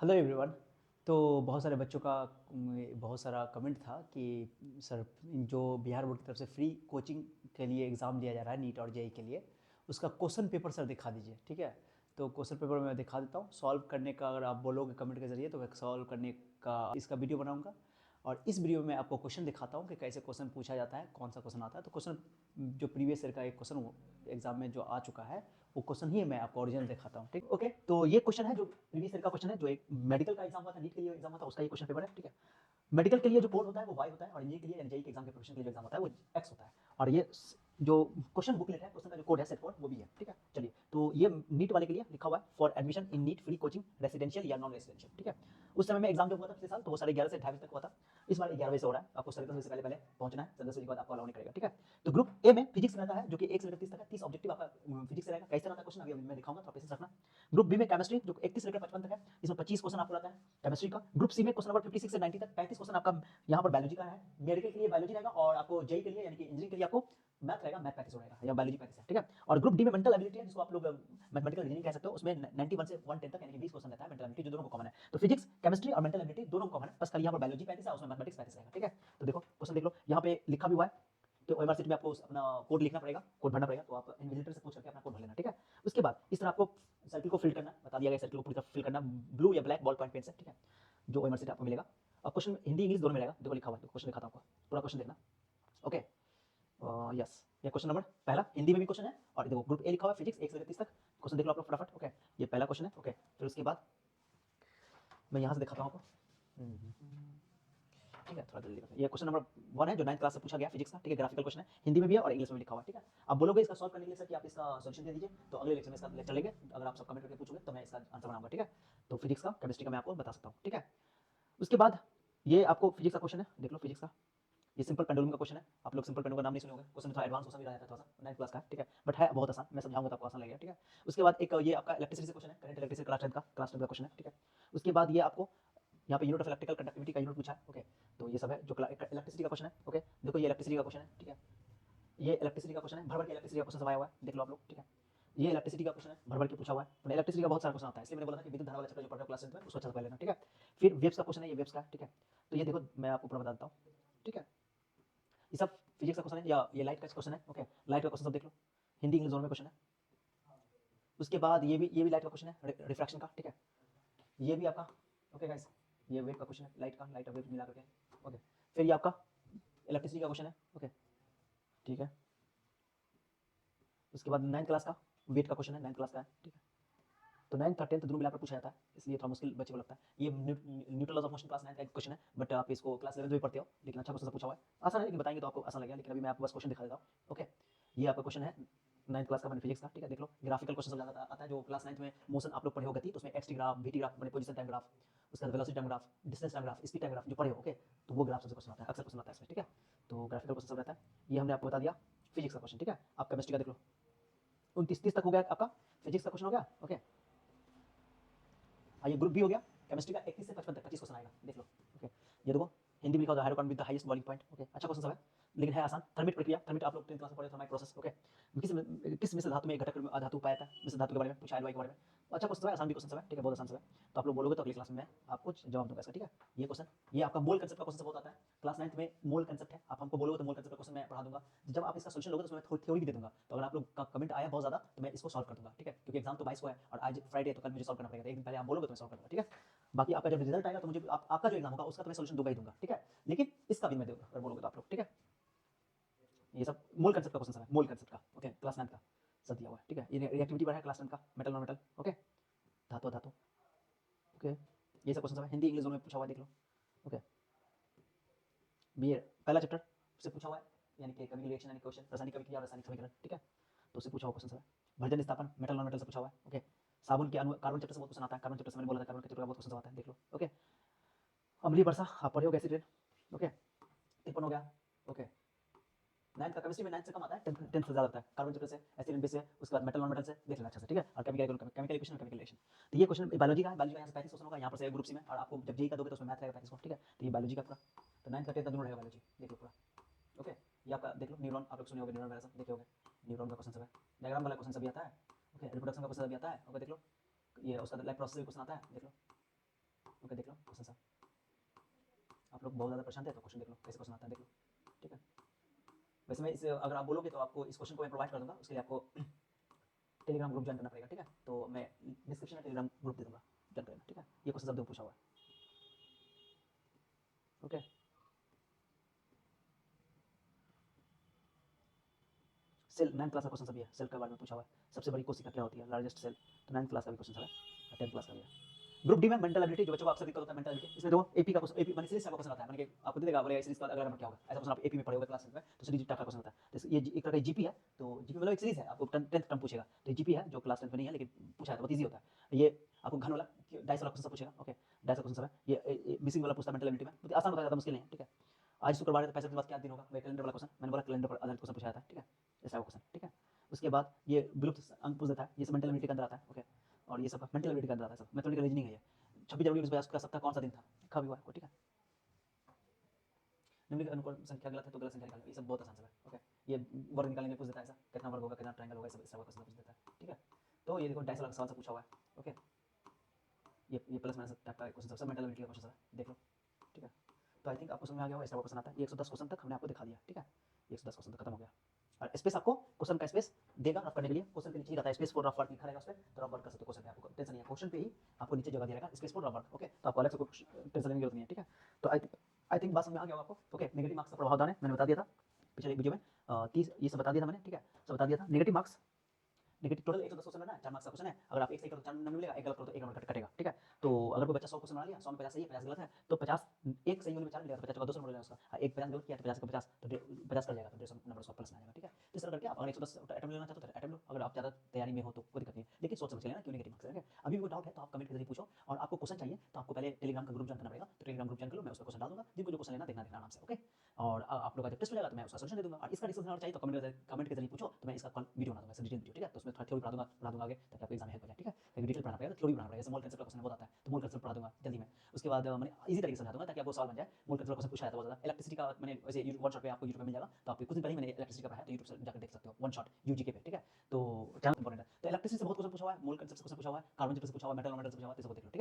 Hello everyone. तो बहुत सारे बच्चों का बहुत सारा कमेंट था कि सर जो बिहार बोर्ड की तरफ से फ्री कोचिंग के लिए एग्ज़ाम लिया जा रहा है नीट और जेई के लिए, उसका क्वेश्चन पेपर सर दिखा दीजिए। ठीक है, तो क्वेश्चन पेपर मैं दिखा देता हूँ। सॉल्व करने का अगर आप बोलोगे कमेंट के ज़रिए तो मैं सॉल्व करने का इसका वीडियो बनाऊँगा। और इस वीडियो में मैं आपको क्वेश्चन दिखाता हूँ कि कैसे क्वेश्चन पूछा जाता है, कौन सा क्वेश्चन आता है। तो क्वेश्चन जो प्रीवियस ईयर का एक क्वेश्चन एग्जाम में जो आ चुका है वो क्वेश्चन ही मैं आपको ओरिजिनल दिखाता हूँ। ठीक, ओके। तो ये क्वेश्चन है जो प्रीवियस ईयर का क्वेश्चन है, जो एक मेडिकल का एग्जाम हुआ था, नीट के लिए एग्जाम हुआ था, उसका ये क्वेश्चन पेपर है। ठीक है, मेडिकल के लिए जो कोड होता है वो वाई होता है, और इंजीनियर के लिए एनजेई के एग्जाम के प्रोफेशन के लिए जो एग्जाम होता है वो एक्स होता है। और ये जो क्वेश्चन बुकलेट है, क्वेश्चन का जो कोड है, सेट कोड, वो भी है। ठीक है, चलिए। तो ये नीट वाले के लिए लिखा हुआ है, for admission in NEET free coaching residential या नॉन रेसिडेंशियल। ठीक है, उस समय में एग्जाम जब हुआ था पिछले साल, तो वो 11:30 से 2:30 तक हुआ था। इस बार 11 बजे से हो रहा है। आपको 10:30 बजे से पहले पहुंचना है, 10 बजे के बाद आपको अलाउ नहीं करेगा। ठीक है, तो ग्रुप ए में फिजिक्स रहता है, जो कि 1 से लेकर 30 तक है। 30 ऑब्जेक्टिव आपका फिजिक्स से रहेगा। कैसे रहता है क्वेश्चन अभी मैं दिखाऊंगा, तो पेशेंस रखना। ग्रुप बी में केमिस्ट्री, जो 31 से लेकर 55 तक है। इसमें 25 क्वेश्चन आपको रहता है केमिस्ट्री का। ग्रुप सी में क्वेश्चन नंबर 56 से 90 तक 35 क्वेश्चन आपका यहाँ पर बायोलॉजी का है। मेडिकल के लिए बायोलॉजी रहेगा, और आपको जेई के लिए यानी कि इंजीनियरिंग के लिए आपको मैथ रहेगा, मैथ 35 रहेगा, या बायोलॉजी 35 है। ठीक है, और ग्रुप डी में मेंटल एबिलिटी है, जिसको आप लोग मैथमेटिकल रीजनिंग कह सकते हो। उसमें 91 से 110 तक यानी कि 20 क्वेश्चन रहता है मेंटल एबिलिटी, जो दोनों को कॉमन है। तो फिजिक्स, केमिस्ट्री और मेंटल एबिलिटी दोनों को कॉमन है, बस खाली यहाँ पर बायोलॉजी 35 है, उसमें मैथमेटिक्स 35 रहेगा। ठीक है, तो देखो क्वेश्चन देख लो, यहाँ पे लिखा भी हुआ है कि ओएमआर सीट में आपको अपना कोड लिखना पड़ेगा, कोड भरना पड़ेगा। तो आप इन्विजिलेटर से पूछ करके अपना कोड भर लेना। ठीक है, उसके बाद इस तरह आपको सर्किल को फिल करना, बता दिया गया सर्किल को पूरी तरह फिल करना ब्लू या ब्लैक बॉल पॉइंट पेन से। ठीक है, जो ओएमआर सीट आपको मिलेगा। अब क्वेश्चन हिंदी इंग्लिश दोनों में रहेगा, देखो लिखा हुआ है, तो क्वेश्चन दिखाता हूँ आपको, पूरा क्वेश्चन देखना। ओके, यस, ये क्वेश्चन नंबर पहला हिंदी में भी क्वेश्चन है, और देखो ग्रुप ए लिखा हुआ है फिजिक्स 1 से 30 तक। क्वेश्चन देख लो आप लोग फटाफट। ओके, ये पहला क्वेश्चन है। ओके, फिर उसके बाद मैं यहाँ से दिखाता हूँ आपको। ठीक है, थोड़ा जल्दी करते हैं। ये क्वेश्चन नंबर 1 है, जो 9th क्लास से पूछा गया फिजिक्स का। ठीक है, ग्राफिकल क्वेश्चन है, हिंदी में भी है और इंग्लिश में भी लिखा हुआ है। ठीक है, आप बोलोगे इसका सॉल्व करने के लिए सर कि आप इसका सॉल्यूशन दे दीजिए, तो अगले लेक्चर में इसका लेक्चर लेंगे। अगर आप सब कमेंट करके पूछोगे तो मैं इसका आंसर बनाऊंगा। ठीक है, तो फिजिक्स का, केमिस्ट्री का मैं आपको बता सकता हूँ। ठीक है, उसके बाद ये आपको फिजिक्स का क्वेश्चन है, देख लो फिजिक्स का। ये सिंपल पेंडुलम का क्वेश्चन है। आप लोग सिंपल पेंडुलम का नाम नहीं सुने होंगे, क्वेश्चन थोड़ा एडवांस हो भी रहा है, थोड़ा सा 9th क्लास का है। ठीक है, बट है बहुत आसान, मैं समझाऊंगा तो आपको आसान लगेगा। ठीक है, उसके बाद एक ये आपका इलेक्ट्रिसिटी से क्वेश्चन है, करंट इलेक्ट्रिसिटी क्लास 10 का क्वेश्चन है। ठीक है, उसके बाद ये आपको यहाँ पे यूनिट ऑफ इलेक्ट्रिकल कंडक्टिविटी का यूनिट पूछा है। ओके, तो ये सब है जो इलेक्ट्रिसिटी का क्वेश्चन है। ओके, देखो ये इलेक्ट्रिसिटी का क्वेश्चन है। ठीक है, ये इलेक्ट्रिसिटी का क्वेश्चन है, भर भर के इलेक्ट्रिसिटी का क्वेश्चन सब आया हुआ है, देख लो आप लोग। ठीक है, ये इलेक्ट्रिसिटी का क्वेश्चन है, भर भर के पूछा हुआ है। तो इलेक्ट्रिसिटी का बहुत सारा क्वेश्चन आता है, इसलिए मैंने बोला था कि विद्युत धारा वाला चैप्टर जो पढ़ रहे हो क्लास 10 में, उसको अच्छा से पढ़ लेना। ठीक है, फिर वेव्स का क्वेश्चन है, ये वेव्स का। ठीक है, तो ये देखो मैं आपको पूरा बता देता हूँ। ठीक है, ये सब फिजिक्स का क्वेश्चन है, या ये लाइट का क्वेश्चन है। ओके, लाइट का क्वेश्चन सब देख लो, हिंदी इंग्लिश दोनों में क्वेश्चन है। उसके बाद ये भी लाइट का क्वेश्चन है, रिफ्रैक्शन का। ठीक है, ये भी आपका। ओके गाइस, ये वेव का क्वेश्चन है, लाइट का, लाइट और वेव मिला करके। ओके, फिर ये आपका इलेक्ट्रिसिटी का क्वेश्चन है। ओके, ठीक है, उसके बाद 9th क्लास का वेट का क्वेश्चन है, 9th क्लास का है। ठीक है, तो 9th और 10th दोनों मिलाकर पूछा जाता है, इसलिए थोड़ा मुश्किल बच्चे को लगता है। ये Newton laws of motion class 9th का क्वेश्चन है, बट आप इसको क्लास 11 में भी पढ़ते हो, लेकिन अच्छा क्वेश्चन पूछा हुआ है। आसान है, लेकिन बताएंगे तो आपको आसान लगेगा, लेकिन अभी मैं आपको बस क्वेश्चन दिखा देता हूँ। ओके, ये आपका क्वेश्चन है 9th क्लास का फिजिक्स का। ठीक है, देख लो ग्राफिकल क्वेश्चन सब ज़्यादा आता है, जो क्लास 9th में मोशन आप लोग पढ़े हो, गति, तो उसमें x T graph, we T graph, मैंने पोजिशन टाइम ग्राफ, उसके बाद velocity time graph, distance time graph, speed time graph जो पढ़े हो। ओके, तो वो ग्राफ सबसे क्वेश्चन आता है, अक्सर क्वेश्चन आता है इसमें। ठीक है, तो ग्राफिकल क्वेश्चन सब रहता है, ये हमने आपको बता दिया फिजिक्स का क्वेश्चन। ठीक है, आप केमिस्ट्री का देख लो, 29-30 तक हो गया आपका फिजिक्स का क्वेश्चन हो गया। ओके, ये ग्रुप बी हो गया, केमिस्ट्री का 31 से 55 तक 25 क्वेश्चन आएगा, देख लो। ओके, ये देखो हिंदी में लिखा होता है hydrocarbon with the highest boiling point. Okay, अच्छा क्वेश्चन सब है, लेकिन है आसान। थर्मिट प्रक्रिया, थर्मिट आप लोग 10th क्लास में पढ़े, थर्माइट प्रोसेस। ओके, किस मिश्र धातु में एक घटक अधातु पाया था, मिश्र धातु के बारे में पूछा, एलवाई के बारे में। अच्छा क्वेश्चन है, आसान भी क्वेश्चन सब है। ठीक है, बहुत आसान सब है, तो आप लोग बोलोगे तो अगली क्लास में मैं आपको जवाब दूंगा इसका। ठीक है, ये क्वेश्चन, ये आपका मोल कंसेप्ट का क्वेश्चन बहुत आता है, क्लास 9th में मोल कंसेप्ट है। आप हमको बोलोगे तो मोल कंसेप्ट का क्वेश्चन मैं पढ़ा दूंगा। जब आप इसका सोल्यूशन लोगे तो उसमें थ्योरी भी दे दूंगा, तो अगर आप लोग का कमेंट आया बहुत ज्यादा तो मैं इसको सॉल्व कर दूंगा। ठीक है, क्योंकि एग्जाम तो 22 को है और आज फ्राइडे है, तो कल मुझे सॉल्व करना पड़ेगा, तो एक दिन पहले आप बोलोगे तो मैं सॉल्व कर दूंगा। ठीक है, बाकी आपका जब रिजल्ट आएगा तो मुझे आपका जो एग्जाम होगा उसका तो मैं सोल्यूशन दूंगा ही दूंगा। ठीक है, लेकिन इसका भी मैं दूंगा अगर बोलोगे तो आप लोग। ठीक है, ये सब मोल कंसेप्ट का क्वेश्चन सब है, मोल कंसेप्ट का। ओके, क्लास 9 का सब दिया हुआ है। ठीक है, ये रिएक्टिविटी पर है क्लास 10 का, मेटल नॉन मेटल। ओके, धातु धातु। ओके, ये सब क्वेश्चन सब है, हिंदी इंग्लिश दोनों में पूछा हुआ है, देख लो। ओके, बी पहला चैप्टर से पूछा हुआ है, यानी कि केमिकल रिएक्शन यानी क्वेश्चन, रासायनिक अभिक्रिया और रासायनिक समीकरण। ठीक है, तो उससे पूछा हुआ क्वेश्चन सब है। भर्जन स्थापन, मेटल नॉन मेटल से पूछा हुआ है। ओके, साबुन के अणु, कार्बन चैप्टर से बहुत क्वेश्चन आता है, कार्बन चैप्टर से मैंने बोला था, कार्बन के चैप्टर का बहुत क्वेश्चन आता है, देख लो। ओके, अम्लीय वर्षा आप पढ़े हो, एसिड रेन। ओके, तिरपन हो गया। ओके, 9th का केमिस्ट्री में 9th से कम आता है, 10th से ज्यादा आता है, कार्बन चैप्टर से, एसिड एंड बेस से, उसके बाद मेटल नॉन मेटल से देख लेना अच्छे से। ठीक है, और केमिकल इक्वेशन और केमिकल रिएक्शन। तो ये क्वेश्चन बायोलॉजी का है, बायोलॉजी का यहाँ से 35 क्वेश्चन होगा, यहाँ पर से ग्रुप सी में, और आपको जब जेई का दोगे तो उसमें मैथ रहेगा 35 को। ठीक है, तो ये बायोलॉजी का पूरा, तो 9th का 10th का दोनों रहेगा बायोलॉजी, देख लो पूरा। ओके, ये आपका देख लो, न्यूरॉन आप लोग सुने होंगे, न्यूरॉन वगैरह सब देखे होंगे, न्यूरॉन का क्वेश्चन सब है, डायग्राम वाला क्वेश्चन सभी आता है। ओके, रिप्रोडक्शन का क्वेश्चन सभी आता है। ओके, देख लो, ये उसका लाइफ प्रोसेस का क्वेश्चन आता है, देख लो। बहुत ज़्यादा परेशान थे तो क्वेश्चन देख लो कैसे क्वेश्चन आता है, देख लो, ठीक है। वैसे मैं इस अगर आप बोलोगे तो आपको इस क्वेश्चन को मैं प्रोवाइड कर दूंगा, उसके लिए आपको टेलीग्राम ग्रुप ज्वाइन करना पड़ेगा, ठीक है। तो मैं डिस्क्रिप्शन में टेलीग्राम ग्रुप दे दूंगा, ज्वाइन करना, ठीक है। ये क्वेश्चन सब देखो पूछा हुआ है, ओके। सेल 9th क्लास का क्वेश्चन सभी है, सेल के बारे में पूछा हुआ है, सबसे बड़ी कोशिका क्या होती है, लार्जेस्ट सेल, तो 9th क्लास का भी क्वेश्चन है, 10th क्लास का भी है। ग्रुप डी में मेंटल एबिलिटी, जो बच्चों को अक्सर दिक्कत होता है मेंटल एबिलिटी, इसमें देखो एपी का क्वेश्चन, एपी माने सीरीज का क्वेश्चन आता है, माने कि आपको दे देगा बोले सीरीज का अगला नंबर क्या होगा, ऐसा क्वेश्चन आप एपी में पढ़े होंगे क्लास में, तो सीरीज टाइप का क्वेश्चन होता है। तो ये एक तरह का जीपी है, तो जीपी मतलब एक सीरीज है, आपको 10th टर्म पूछेगा, तो जीपी है जो क्लास 10th में नहीं है लेकिन पूछा है, बहुत ईजी होता है। ये आपको घन वाला डाइस वाला क्वेश्चन सब पूछेगा, ओके, डाइस का क्वेश्चन सब है। ये मिसिंग वाला पूछता है मेंटल एबिलिटी में, बहुत आसान होता है, ज़्यादा मुश्किल नहीं है, ठीक है। आज शुक्रवार है तो 65 दिन बाद क्या दिन होगा, वही कैलेंडर वाला क्वेश्चन, मैंने बोला कैलेंडर पर आधारित क्वेश्चन पूछा जाता है, ठीक है, ऐसा क्वेश्चन, ठीक है। उसके बाद ये विलुप्त अंक पूछ देता है, ये सब मेंटल एबिलिटी के अंदर आता है, ओके। और ये सब मेंटल एबिलिटी के अंदर आता है, सब मैथमेटिकल रीजनिंग है ये। 26 जनवरी 1950 का सप्ताह कौन सा दिन था, कब हुआ है, ठीक है। निम्नलिखित अनुक्रम संख्या गलत है तो गलत संख्या निकालना, ये सब बहुत आसान सब है, ओके। ये वर्ग निकालने के लिए पूछ देता है, ऐसा कितना वर्ग होगा, कितना ट्रायंगल होगा, सब इस तरह का क्वेश्चन पूछ देता है, ठीक है। तो ये देखो डाइस वाला सवाल से पूछा हुआ है, ओके। ये प्लस माइनस टाइप का क्वेश्चन सब मेंटल एबिलिटी का क्वेश्चन है, देख लो, ठीक है। तो आई थिंक आपको समझ में आ गया होगा, इस तरह का क्वेश्चन आता है। ये 110 क्वेश्चन तक हमने आपको दिखा दिया, ठीक है। ये 110 क्वेश्चन तक खत्म हो गया, और स्पेस आपको क्वेश्चन का स्पेस देगा रफ करने के लिए, क्वेश्चन के नीचे ही रहता है स्पेस फॉर रफ वर्क लिखा रहेगा उस पे, तो रफ वर्क कर सकते हो क्वेश्चन पे, आपको टेंशन नहीं है, क्वेश्चन पे ही आपको नीचे जगह दिया रहेगा space for rough work, okay. तो आपको अलग से कुछ टेंशन लेने की जरूरत नहीं है, ठीक है। तो आई थिंक बात समझ में आ गया होगा आपको, ओके। नेगेटिव मार्क्स का प्रावधान है, मैंने बता दिया था पिछले वीडियो में, 30 ये सब बता दिया था मैंने, ठीक है, सब बता दिया था। Negative marks, negative total 110 question बनाना है, 4 मार्क्स का क्वेश्चन है, अगर आप एक सही करो तो 4 नंबर मिलेगा, एक गलत करो तो 1 नंबर कटेगा, ठीक है। तो अगर कोई बच्चा 100 क्वेश्चन बना लिया, 100 में 50 सही है, 50 गलत है, तो 50 एक सही होने में 4 मिलेगा, तो 50 का 200 नंबर मिलेगा उसका। एक 50 गलत किया तो 50 का 50, तो 50 कर जाएगा, तो 150 नंबर उसका प्लस में आ जाएगा, ठीक है। तो इस तरह करके आप अगर 110 अटेम्प्ट लेना चाहते हो तो अटेम्प्ट लो, अगर आप ज़्यादा तैयारी में हो तो कोई दिक्कत नहीं है, लेकिन सोच समझ के लेना क्यों नेगेटिव मार्क्स है। अभी भी कोई डाउट है तो आप कमेंट के जरिए पूछो, और आपको क्वेश्चन चाहिए तो आपको पहले टेलीग्राम का ग्रुप ज्वाइन करना पड़ेगा, तो टेलीग्राम ग्रुप ज्वाइन कर लो, मैं उसका क्वेश्चन डाल दूंगा, जिनको जो क्वेश्चन लेना देखना देखना आराम से, ओके। और आप लोग का जब टेस्ट हो जाएगा तो मैं उसका सॉल्यूशन दे दूंगा, और इसका डिस्कशन और चाहिए तो कमेंट के जरिए पूछो, तो मैं इसका वीडियो बना दूंगा, डिटेल वीडियो, ठीक है। तो उसमें थोड़ा थ्योरी पढ़ा दूंगा आगे, ताकि आपको एग्जाम में हेल्प हो जाए, ठीक है। क्योंकि डिटेल पढ़ाना पड़ेगा, थ्योरी पढ़ाना पड़ेगा, जैसे मोल कंसेप्ट का क्वेश्चन बहुत आता है तो मोल कंसेप्ट पढ़ा दूंगा जल्दी में। उसके बाद मैंने इजी तरीके से समझा दूंगा ताकि आपको सवाल बन जाए। मोल कंसेप्ट का क्वेश्चन पूछा जाता है बहुत ज़्यादा, इलेक्ट्रिसिटी का मैंने वैसे वन शॉट पे आपको यूट्यूब पे मिल जाएगा, तो आपको कुछ दिन पहले ही मैंने इलेक्ट्रिसिटी का पढ़ाया, तो यूट्यूब से जाकर देख सकते हो, वन शॉट यूजीके पे, ठीक है। तो चैनल इंपॉर्टेंट है, तो इलेक्ट्रिसिटी से बहुत क्वेश्चन पूछा हुआ है, मोल कंसेप्ट से क्वेश्चन पूछा हुआ है, कार्बन चैप्टर से पूछा हुआ है, मेटल से पूछा हुआ है, तो सब देख लो, ठीक है।